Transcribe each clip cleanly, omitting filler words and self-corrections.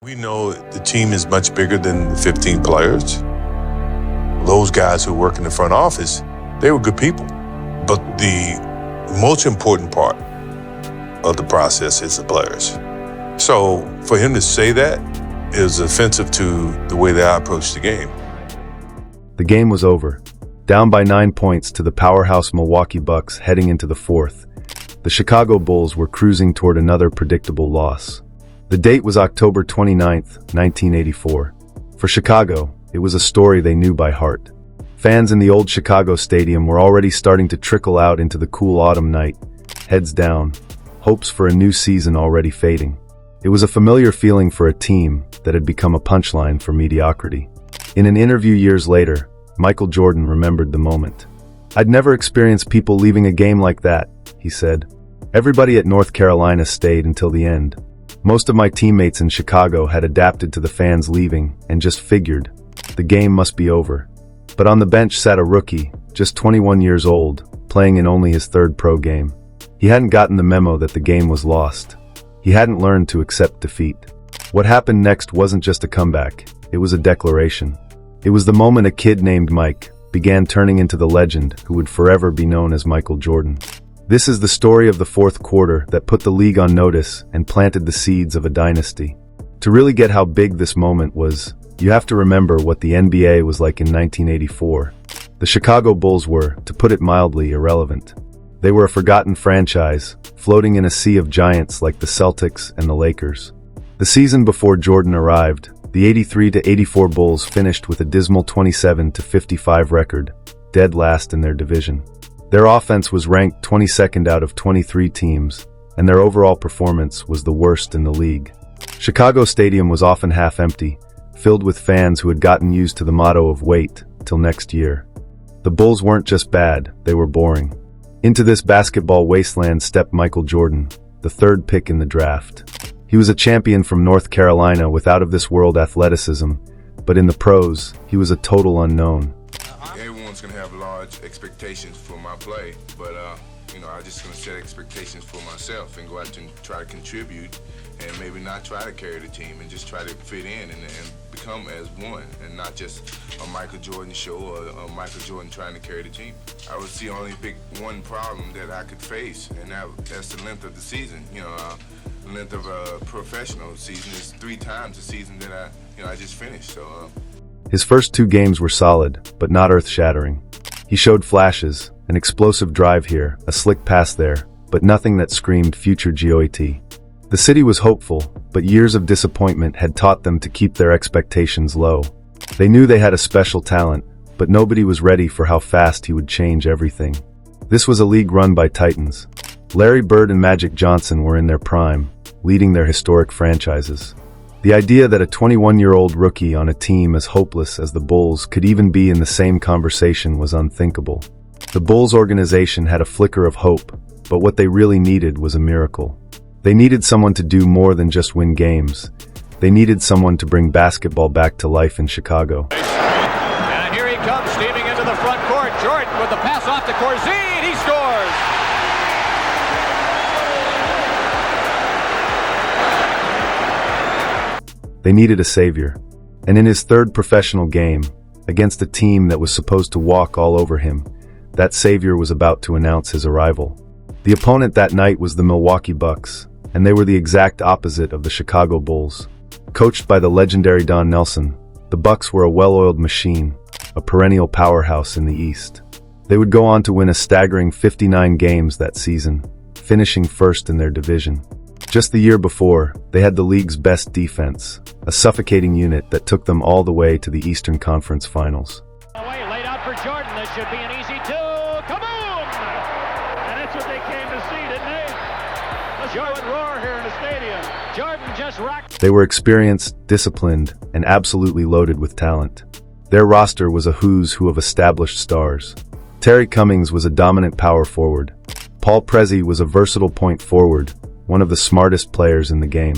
We know the team is much bigger than 15 players. Those guys who work in the front office, they were good people. But the most important part of the process is the players. So for him to say that is offensive to the way that I approach the game. The game was over. Down by 9 points to the powerhouse Milwaukee Bucks heading into the fourth, the Chicago Bulls were cruising toward another predictable loss. The date was October 29th, 1984. For Chicago, it was a story they knew by heart. Fans in the old Chicago stadium were already starting to trickle out into the cool autumn night, heads down, hopes for a new season already fading. It was a familiar feeling for a team that had become a punchline for mediocrity. In an interview years later, Michael Jordan remembered the moment. "I'd never experienced people leaving a game like that," he said. "Everybody at North Carolina stayed until the end. Most of my teammates in Chicago had adapted to the fans leaving and just figured, the game must be over." But on the bench sat a rookie, just 21 years old, playing in only his third pro game. He hadn't gotten the memo that the game was lost. He hadn't learned to accept defeat. What happened next wasn't just a comeback, it was a declaration. It was the moment a kid named Mike began turning into the legend who would forever be known as Michael Jordan. This is the story of the fourth quarter that put the league on notice and planted the seeds of a dynasty. To really get how big this moment was, you have to remember what the NBA was like in 1984. The Chicago Bulls were, to put it mildly, irrelevant. They were a forgotten franchise, floating in a sea of giants like the Celtics and the Lakers. The season before Jordan arrived, the 83-84 Bulls finished with a dismal 27-55 record, dead last in their division. Their offense was ranked 22nd out of 23 teams, and their overall performance was the worst in the league. Chicago Stadium was often half empty, filled with fans who had gotten used to the motto of wait till next year. The Bulls weren't just bad, they were boring. Into this basketball wasteland stepped Michael Jordan, the third pick in the draft. He was a champion from North Carolina with out-of-this-world athleticism, but in the pros, he was a total unknown. Everyone's going to have large expectations for my play, but I'm just going to set expectations for myself and go out and try to contribute and maybe not try to carry the team and just try to fit in and become as one and not just a Michael Jordan show or a Michael Jordan trying to carry the team. I would see only one problem that I could face, and that's the length of the season. The length of a professional season is 3 times the season that I just finished. So. His first 2 games were solid, but not earth-shattering. He showed flashes, an explosive drive here, a slick pass there, but nothing that screamed future GOAT. The city was hopeful, but years of disappointment had taught them to keep their expectations low. They knew they had a special talent, but nobody was ready for how fast he would change everything. This was a league run by titans. Larry Bird and Magic Johnson were in their prime, leading their historic franchises. The idea that a 21-year-old rookie on a team as hopeless as the Bulls could even be in the same conversation was unthinkable. The Bulls organization had a flicker of hope, but what they really needed was a miracle. They needed someone to do more than just win games. They needed someone to bring basketball back to life in Chicago. And here he comes, steaming into the front court. Jordan with the pass off to Corzine. He scores! They needed a savior. And in his third professional game, against a team that was supposed to walk all over him, that savior was about to announce his arrival. The opponent that night was the Milwaukee Bucks, and they were the exact opposite of the Chicago Bulls. Coached by the legendary Don Nelson, the Bucks were a well-oiled machine, a perennial powerhouse in the East. They would go on to win a staggering 59 games that season, finishing first in their division. Just the year before, they had the league's best defense, a suffocating unit that took them all the way to the Eastern Conference Finals. Away, laid out for Jordan. This should be an easy 2. Kaboom! And that's what they came to see, didn't they? Let's Jordan roar here in the stadium. Jordan just rocked. They were experienced, disciplined, and absolutely loaded with talent. Their roster was a who's who of established stars. Terry Cummings was a dominant power forward. Paul Prezi was a versatile point forward, one of the smartest players in the game.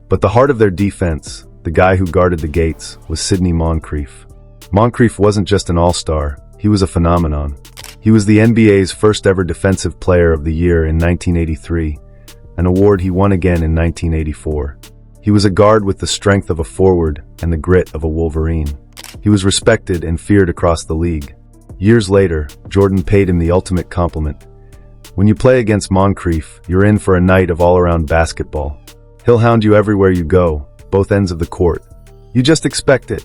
But the heart of their defense, the guy who guarded the gates, was Sidney Moncrief. Moncrief wasn't just an all-star, he was a phenomenon. He was the NBA's first ever Defensive Player of the Year in 1983, an award he won again in 1984. He was a guard with the strength of a forward and the grit of a Wolverine. He was respected and feared across the league. Years later, Jordan paid him the ultimate compliment. When you play against Moncrief, you're in for a night of all-around basketball. He'll hound you everywhere you go, both ends of the court. You just expect it.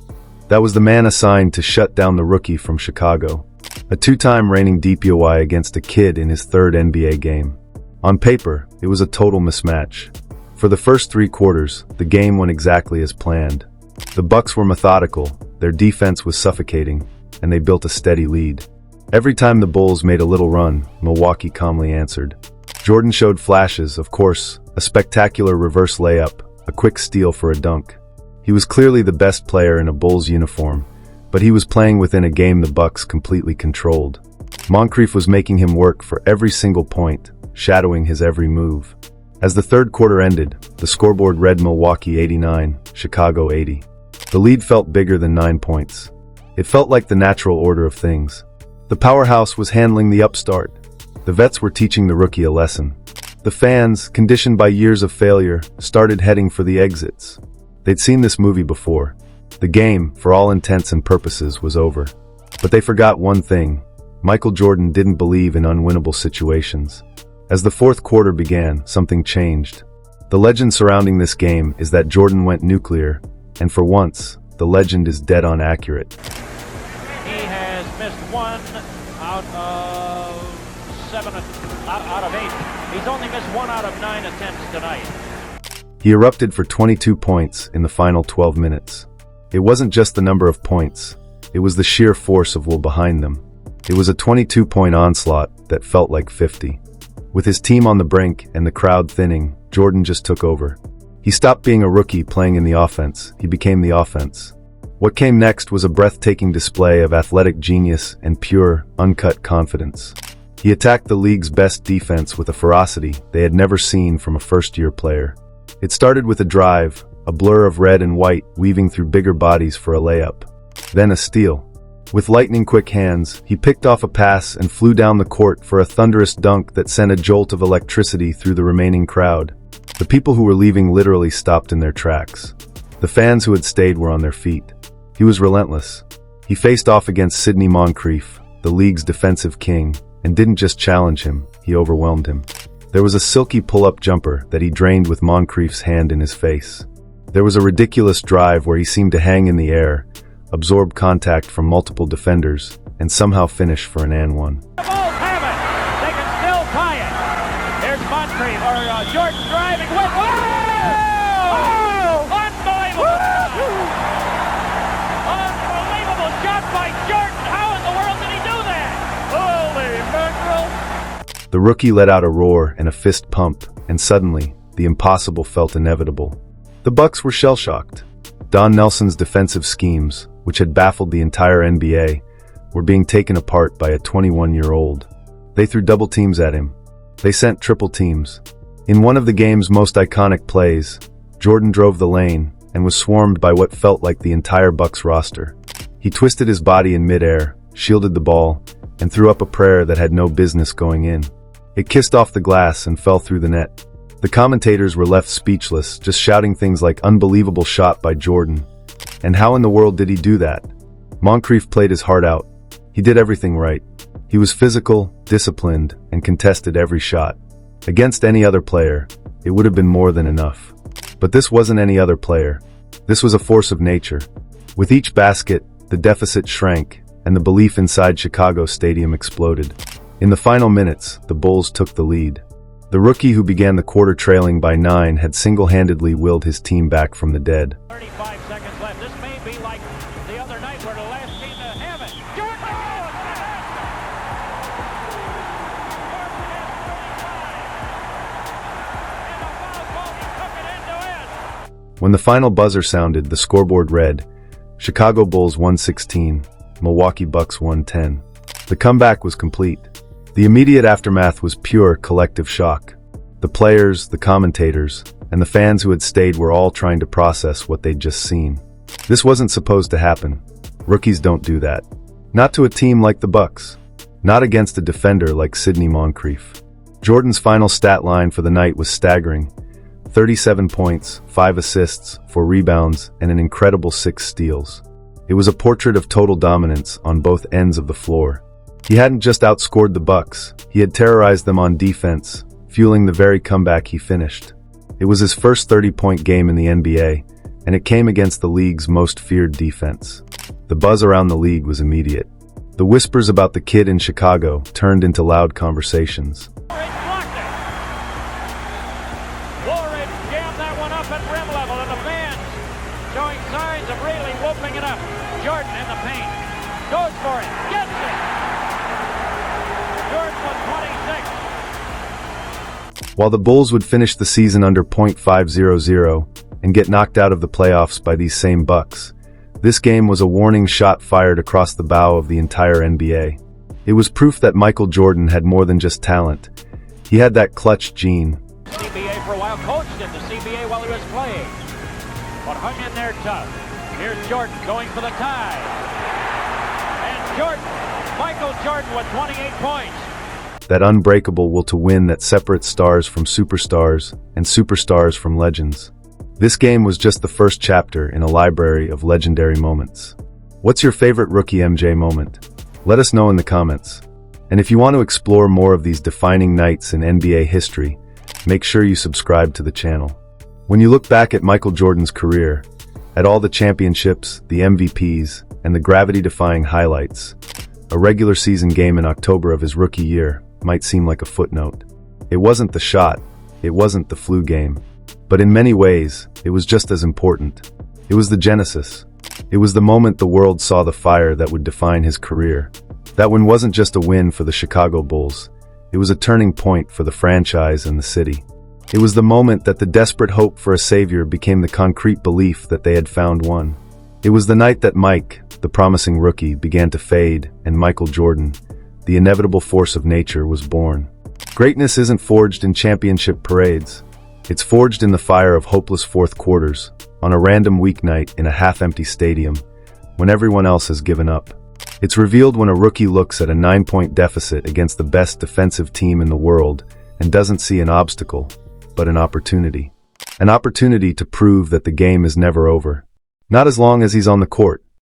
That was the man assigned to shut down the rookie from Chicago. A two-time reigning DPOY against a kid in his third NBA game. On paper, it was a total mismatch. For the first 3 quarters, the game went exactly as planned. The Bucks were methodical, their defense was suffocating, and they built a steady lead. Every time the Bulls made a little run, Milwaukee calmly answered. Jordan showed flashes, of course, a spectacular reverse layup, a quick steal for a dunk. He was clearly the best player in a Bulls uniform, but he was playing within a game the Bucks completely controlled. Moncrief was making him work for every single point, shadowing his every move. As the third quarter ended, the scoreboard read Milwaukee 89, Chicago 80. The lead felt bigger than 9 points. It felt like the natural order of things. The powerhouse was handling the upstart. The vets were teaching the rookie a lesson. The fans, conditioned by years of failure, started heading for the exits. They'd seen this movie before. The game, for all intents and purposes, was over. But they forgot one thing. Michael Jordan didn't believe in unwinnable situations. As the fourth quarter began, something changed. The legend surrounding this game is that Jordan went nuclear, and for once, the legend is dead-on accurate. He has missed 1 out of 7, out of 8. He's only missed 1 out of 9 attempts tonight. He erupted for 22 points in the final 12 minutes. It wasn't just the number of points, it was the sheer force of will behind them. It was a 22-point onslaught that felt like 50. With his team on the brink and the crowd thinning, Jordan just took over. He stopped being a rookie playing in the offense, he became the offense. What came next was a breathtaking display of athletic genius and pure, uncut confidence. He attacked the league's best defense with a ferocity they had never seen from a first-year player. It started with a drive, a blur of red and white weaving through bigger bodies for a layup. Then a steal. With lightning-quick hands, he picked off a pass and flew down the court for a thunderous dunk that sent a jolt of electricity through the remaining crowd. The people who were leaving literally stopped in their tracks. The fans who had stayed were on their feet. He was relentless. He faced off against Sidney Moncrief, the league's defensive king, and didn't just challenge him, he overwhelmed him. There was a silky pull-up jumper that he drained with Moncrief's hand in his face. There was a ridiculous drive where he seemed to hang in the air, absorb contact from multiple defenders, and somehow finish for an and one. The Bulls have it. They can still tie it. Here's Moncrief, or Jordan driving with. Oh! Unbelievable! Unbelievable shot by Jordan. How in the world did he do that? Holy mackerel! The rookie let out a roar and a fist pump, and suddenly, the impossible felt inevitable. The Bucks were shell-shocked. Don Nelson's defensive schemes, which had baffled the entire NBA, were being taken apart by a 21-year-old. They threw double teams at him. They sent triple teams. In one of the game's most iconic plays, Jordan drove the lane and was swarmed by what felt like the entire Bucks roster. He twisted his body in midair, shielded the ball, and threw up a prayer that had no business going in. It kissed off the glass and fell through the net. The commentators were left speechless, just shouting things like "unbelievable shot by Jordan." And how in the world did he do that? Moncrief played his heart out. He did everything right. He was physical, disciplined, and contested every shot. Against any other player, it would have been more than enough. But this wasn't any other player. This was a force of nature. With each basket, the deficit shrank, and the belief inside Chicago Stadium exploded. In the final minutes, the Bulls took the lead. The rookie who began the quarter trailing by 9 had single-handedly willed his team back from the dead. 35 seconds left. This may be like the other night where the last team to have it. Jordan! When the final buzzer sounded, the scoreboard read, Chicago Bulls 116, Milwaukee Bucks 110. The comeback was complete. The immediate aftermath was pure collective shock. The players, the commentators, and the fans who had stayed were all trying to process what they'd just seen. This wasn't supposed to happen. Rookies don't do that. Not to a team like the Bucks. Not against a defender like Sidney Moncrief. Jordan's final stat line for the night was staggering. 37 points, 5 assists, 4 rebounds, and an incredible 6 steals. It was a portrait of total dominance on both ends of the floor. He hadn't just outscored the Bucks, he had terrorized them on defense, fueling the very comeback he finished. It was his first 30-point game in the NBA, and it came against the league's most feared defense. The buzz around the league was immediate. The whispers about the kid in Chicago turned into loud conversations. Jammed that one up at rim level, and the fans showing signs of really whooping it up. Jordan in the paint. Goes for it. Gets it. Jordan with 26. While the Bulls would finish the season under .500 and get knocked out of the playoffs by these same Bucks, this game was a warning shot fired across the bow of the entire NBA. It was proof that Michael Jordan had more than just talent. He had that clutch gene. CBA for a while, coached at the CBA while he was playing, but hung in there tough. Here's Jordan going for the tie. And Michael Jordan with 28 points. That unbreakable will to win that separates stars from superstars and superstars from legends. This game was just the first chapter in a library of legendary moments. What's your favorite rookie MJ moment? Let us know in the comments. And if you want to explore more of these defining nights in NBA history, make sure you subscribe to the channel. When you look back at Michael Jordan's career, at all the championships, the MVPs, and the gravity-defying highlights, a regular season game in October of his rookie year might seem like a footnote. It wasn't the shot, it wasn't the flu game, but in many ways, it was just as important. It was the genesis. It was the moment the world saw the fire that would define his career. That win wasn't just a win for the Chicago Bulls. It was a turning point for the franchise and the city. It was the moment that the desperate hope for a savior became the concrete belief that they had found one. It was the night that Mike, the promising rookie, began to fade, and Michael Jordan, the inevitable force of nature, was born. Greatness isn't forged in championship parades. It's forged in the fire of hopeless fourth quarters, on a random weeknight in a half-empty stadium, when everyone else has given up. It's revealed when a rookie looks at a 9-point deficit against the best defensive team in the world and doesn't see an obstacle, but an opportunity. An opportunity to prove that the game is never over. Not as long as he's on the court.